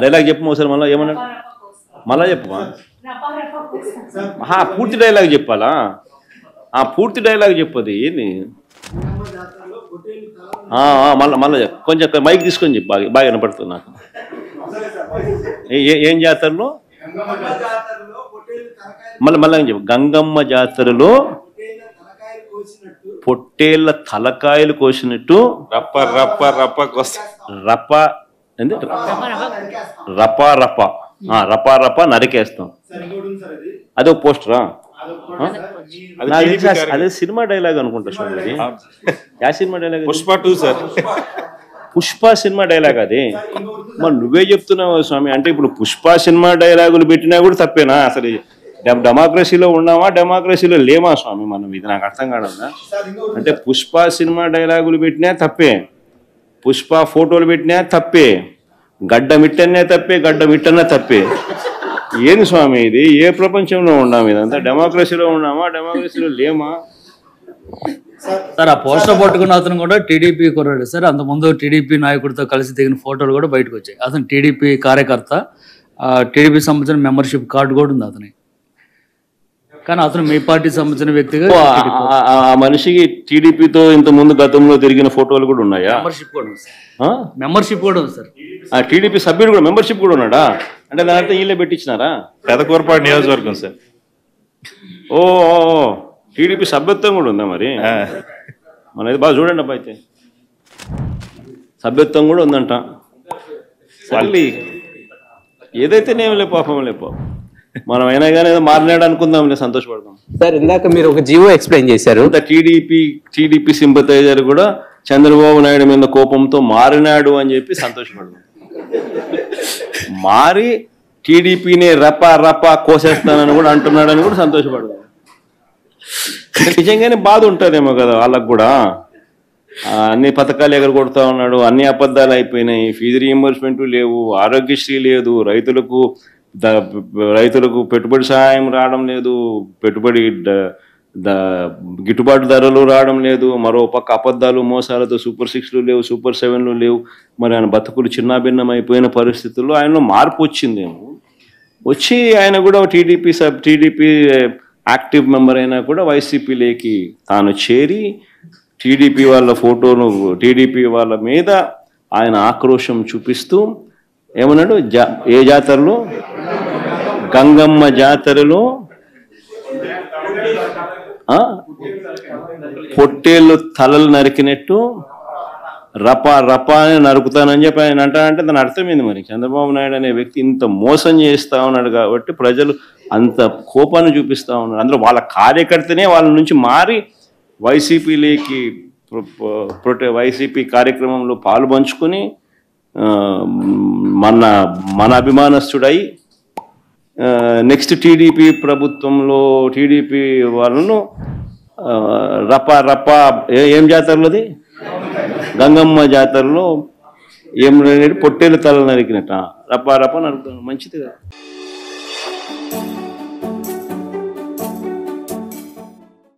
Dialogue చెప్పు ఒకసారి మళ్ళీ ఏమన్నాడు మళ్ళా చెప్పమా పూర్తి డైలాగ్ చెప్పాలా పూర్తి డైలాగ్ చెప్పది ఏంది మళ్ళీ కొంచెం మైక్ తీసుకొని చెప్పు బాగా వినపడుతుంది నాకు ఏం జాతరలో మళ్ళీ చెప్పు గంగమ్మ జాతరలో పొట్టేళ్ల తలకాయలు కోసినట్టు రప్ప రప్ప రప్ప రప్ప రప రప రప రప నరికేస్తాం అదే పోస్టరా అదే సినిమా డైలాగ్ అనుకుంటా స్వామి యా cinema dialogue Pushpa 2 sir Pushpa cinema dialogue అది మరి నువ్వే చెప్తున్నావు స్వామి అంటే ఇప్పుడు పుష్ప సినిమా డైలాగులు పెట్టినా కూడా తప్పేనా అసలు డెమోక్రసీలో ఉన్నామా డెమోక్రసీలో లేమా స్వామి మనం ఇది నాకు అర్థం కావడా అంటే పుష్ప సినిమా డైలాగులు పెట్టినా తప్పే పుష్ప ఫోటోలు పెట్టినా తప్పే గడ్డ మిట్టనే తప్పే గడ్డ మిట్టనే తప్పే ఏంది స్వామి ఇది ఏ ప్రపంచంలో ఉన్నాము ఇదంతా డెమోక్రసీలో ఉన్నామా డెమోక్రసీలో లేమా సార్ ఆ పోస్టర్ పట్టుకున్న అతను కూడా టీడీపీ కుర్రాడు సార్ అంతకుముందు టీడీపీ నాయకుడితో కలిసి దిగిన ఫోటోలు కూడా బయటకు వచ్చాయి అతను టీడీపీ కార్యకర్త టీడీపీ సంబంధించిన మెంబర్షిప్ కార్డు కూడా ఉంది అతని కానీ అతను మీ పార్టీ సంబంధించిన వ్యక్తిగా ఆ మనిషికి టీడీపీతో ఇంత ముందు గతంలో తిరిగిన ఫోటోలు కూడా ఉన్నాయా మెంబర్షిప్ కూడా ఉంది సార్ ఆ టీడీపీ సభ్యుడు కూడా మెంబర్షిప్ కూడా ఉన్నాడా అంటే దాని అర్థం వీళ్ళే పెట్టించినారా పెదకూరపాడు నియోజకవర్గం సార్ ఓ టీడీపీ సభ్యత్వం కూడా ఉందా మరి మనది బాగా చూడండి అబ్బా అయితే సభ్యత్వం కూడా ఉందంట మళ్ళీ ఏదైతే నేమలే పాపం లేపో మనం అయినా కానీ ఏదో మారినాడు అనుకుందాం సంతోషపడదాం సార్ ఇందాక మీరు ఒక జీవో ఎక్స్ప్లెయిన్ చేశారు టీడీపీ సింపథైజర్ కూడా చంద్రబాబు నాయుడు మీద కోపంతో మారినాడు అని చెప్పి సంతోషపడదాం మారి టీడీపీని రపా కోసేస్తానని కూడా అంటున్నాడని కూడా సంతోషపడదాం నిజంగానే బాధ ఉంటుందేమో కదా వాళ్ళకు కూడా అన్ని పథకాలు ఎగరగొడతా ఉన్నాడు అన్ని అబద్ధాలు అయిపోయినాయి ఫీజు రీయింబర్స్మెంట్ లేవు ఆరోగ్యశ్రీ లేదు రైతులకు పెట్టుబడి సహాయం రావడం లేదు పెట్టుబడి గిట్టుబాటు ధరలు రావడం లేదు మరో పక్క అబద్ధాలు మోసాలతో సూపర్ 6లు లేవు సూపర్ 7లు లేవు మరి ఆయన బతుకులు చిన్నాభిన్నం అయిపోయిన పరిస్థితుల్లో ఆయనలో మార్పు వచ్చిందేమో వచ్చి ఆయన కూడా టీడీపీ యాక్టివ్ మెంబర్ అయినా కూడా వైసీపీలోకి తాను చేరి టీడీపీ వాళ్ళ ఫోటోను టీడీపీ వాళ్ళ మీద ఆయన ఆక్రోశం చూపిస్తూ ఏమన్నాడు ఏ జాతరలో గంగమ్మ జాతరలో పొట్టేళ్ళు తలలు నరికినట్టు రపా అని నరుకుతానని చెప్పి ఆయన అంటానంటే దాని అర్థమైంది మరి చంద్రబాబు నాయుడు అనే వ్యక్తి ఇంత మోసం చేస్తా ఉన్నాడు కాబట్టి ప్రజలు అంత కోపాన్ని చూపిస్తా ఉన్నారు అందులో వాళ్ళ కార్యకర్తనే వాళ్ళ నుంచి మారి వైసీపీలోకి వైసీపీ కార్యక్రమంలో పాలు పంచుకొని మన అభిమానస్తుడై నెక్స్ట్ టీడీపీ ప్రభుత్వంలో టీడీపీ వాళ్ళను రపా ఏం జాతరలోది గంగమ్మ జాతరలో ఏం పొట్టేలు తల నరికినట్ట రపా నరుకుతాను మంచిది కదా.